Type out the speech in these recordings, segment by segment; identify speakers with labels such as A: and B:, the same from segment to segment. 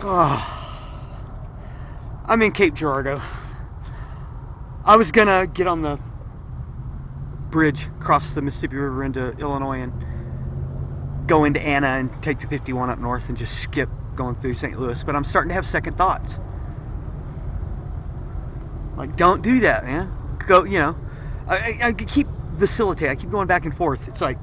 A: Oh, I'm in Cape Girardeau. I was gonna get on the bridge across the Mississippi River into Illinois and go into Anna and take the 51 up north and just skip going through St. Louis, but I'm starting to have second thoughts. Like, don't do that, man. Go, I keep vacillating. I keep going back and forth. It's like,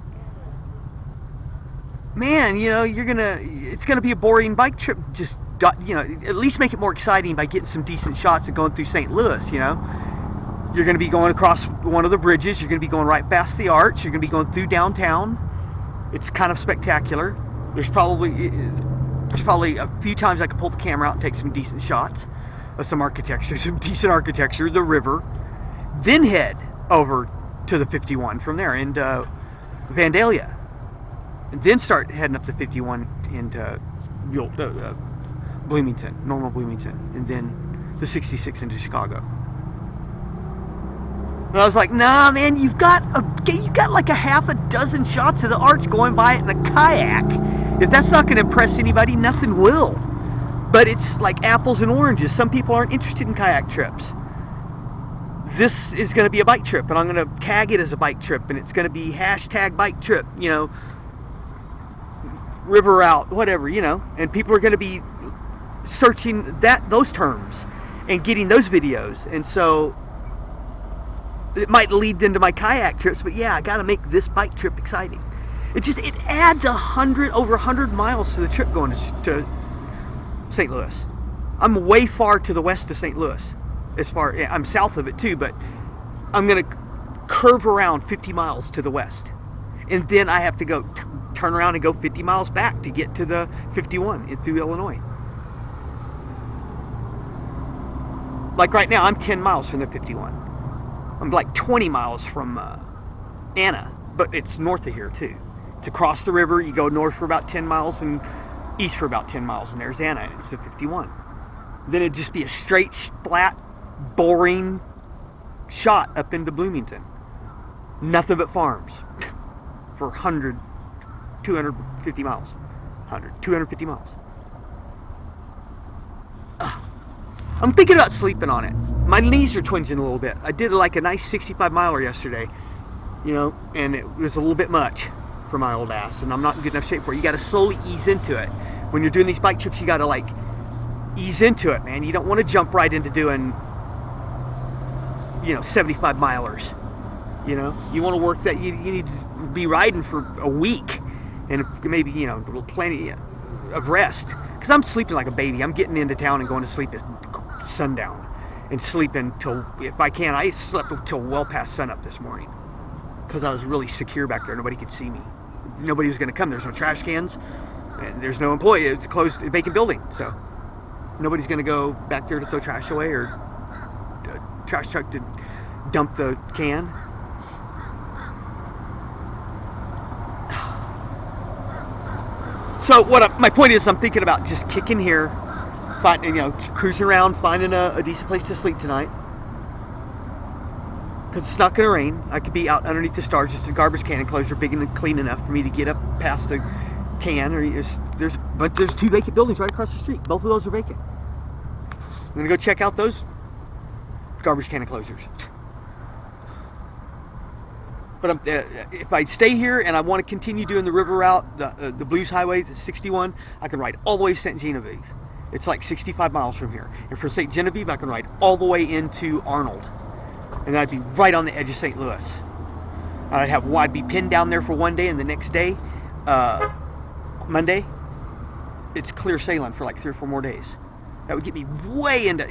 A: man, it's gonna be a boring bike trip. Just, at least make it more exciting by getting some decent shots of going through St. Louis. You're gonna be going across one of the bridges. You're gonna be going right past the arch. You're gonna be going through downtown. It's kind of spectacular. There's probably a few times I could pull the camera out and take some decent shots of some architecture, some decent architecture, the river, then head over to the 51 from there into Vandalia, and then start heading up the 51 into Bloomington, normal Bloomington, and then the 66 into Chicago. And I was like, nah, man, you got like a half a dozen shots of the arch going by it in a kayak. If that's not going to impress anybody, nothing will. But it's like apples and oranges. Some people aren't interested in kayak trips. This is going to be a bike trip, and I'm going to tag it as a bike trip, and it's going to be hashtag bike trip, river route, whatever, and people are going to be searching those terms and getting those videos, and so it might lead into my kayak trips, but yeah, I got to make this bike trip exciting. It adds over 100 miles to the trip going to St. Louis. I'm way far to the west of St. Louis. I'm south of it too, but I'm gonna curve around 50 miles to the west, and then I have to go turn around and go 50 miles back to get to the 51 through Illinois. Like right now, I'm 10 miles from the 51. I'm like 20 miles from Anna, but it's north of here too. To cross the river, you go north for about 10 miles and east for about 10 miles, and there's Anna, and it's the 51. Then it'd just be a straight, flat, boring shot up into Bloomington. Nothing but farms for 250 miles. 250 miles. I'm thinking about sleeping on it. My knees are twinging a little bit. I did like a nice 65 miler yesterday, and it was a little bit much for my old ass, and I'm not in good enough shape for it. You got to slowly ease into it. When you're doing these bike trips, you got to ease into it, man. You don't want to jump right into doing 75 milers. You want to work that. You need to be riding for a week, and maybe plenty of rest, because I'm sleeping like a baby. I'm getting into town and going to sleep at sundown and sleeping till, if I can, I slept till well past sunup this morning because I was really secure back there. Nobody could see me. Nobody was going to come. There's no trash cans, and there's no employee. It's a closed, vacant building, so nobody's going to go back there to throw trash away or a trash truck to dump the can. So my point is, I'm thinking about just kicking here, cruising around, finding a decent place to sleep tonight, because it's not going to rain. I could be out underneath the stars. Just a garbage can enclosure big and clean enough for me to get up past the can. But there's two vacant buildings right across the street. Both of those are vacant. I'm going to go check out those garbage can enclosures. But if I stay here and I want to continue doing the river route, the Blues Highway, the 61, I can ride all the way to St. Genevieve. It's like 65 miles from here. And from St. Genevieve, I can ride all the way into Arnold. And then I'd be right on the edge of St. Louis. I'd be pinned down there for one day, and the next day, Monday, it's clear sailing for like 3 or 4 more days. That would get me way into,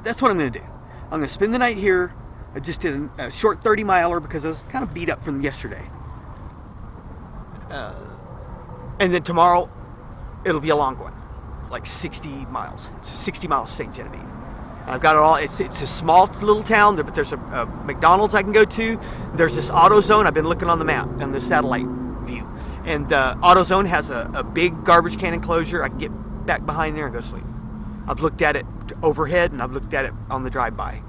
A: that's what I'm going to do. I'm going to spend the night here. I just did a short 30 miler because I was kind of beat up from yesterday. And then tomorrow, it'll be a long one, like 60 miles. It's 60 miles to St. Genevieve. And I've got it all. It's a small little town, but there's a McDonald's I can go to. There's this AutoZone. I've been looking on the map and the satellite view. And AutoZone has a big garbage can enclosure. I can get back behind there and go sleep. I've looked at it overhead, and I've looked at it on the drive-by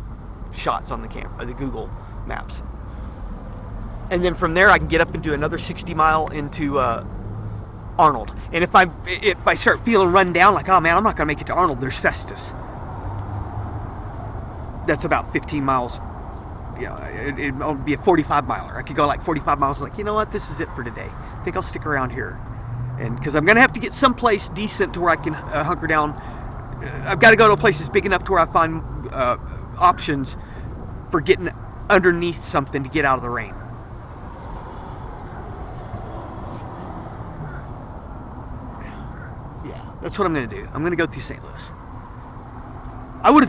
A: shots on the Google Maps. And then from there, I can get up and do another 60 mile into Arnold. And if I start feeling run down, like, oh man, I'm not gonna make it to Arnold, there's Festus. That's about 15 miles. It'll be a 45 miler. I could go like 45 miles, like, you know what, this is it for today. I think I'll stick around here. And because I'm gonna have to get someplace decent to where I can hunker down. I've got to go to a place that's big enough to where I find options for getting underneath something to get out of the rain. Yeah, that's what I'm going to do. I'm going to go through St. Louis. I would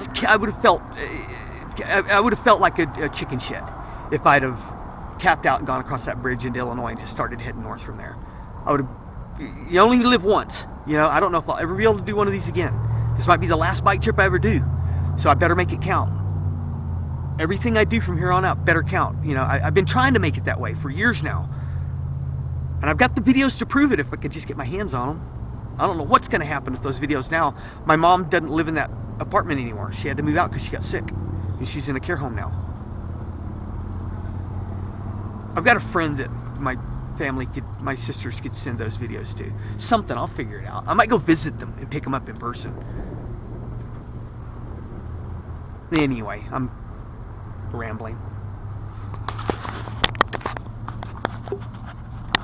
A: have felt like a chicken shit if I'd have tapped out and gone across that bridge into Illinois and just started heading north from there. I would have. You only live once, you know. I don't know if I'll ever be able to do one of these again. This might be the last bike trip I ever do, so I better make it count. Everything I do from here on out better count. You know, I've been trying to make it that way for years now, and I've got the videos to prove it if I could just get my hands on them. I don't know what's going to happen with those videos now. My mom doesn't live in that apartment anymore. She had to move out because she got sick, and she's in a care home now. I've got a friend that my sisters could send those videos to. Something, I'll figure it out. I might go visit them and pick them up in person. Anyway, I'm rambling.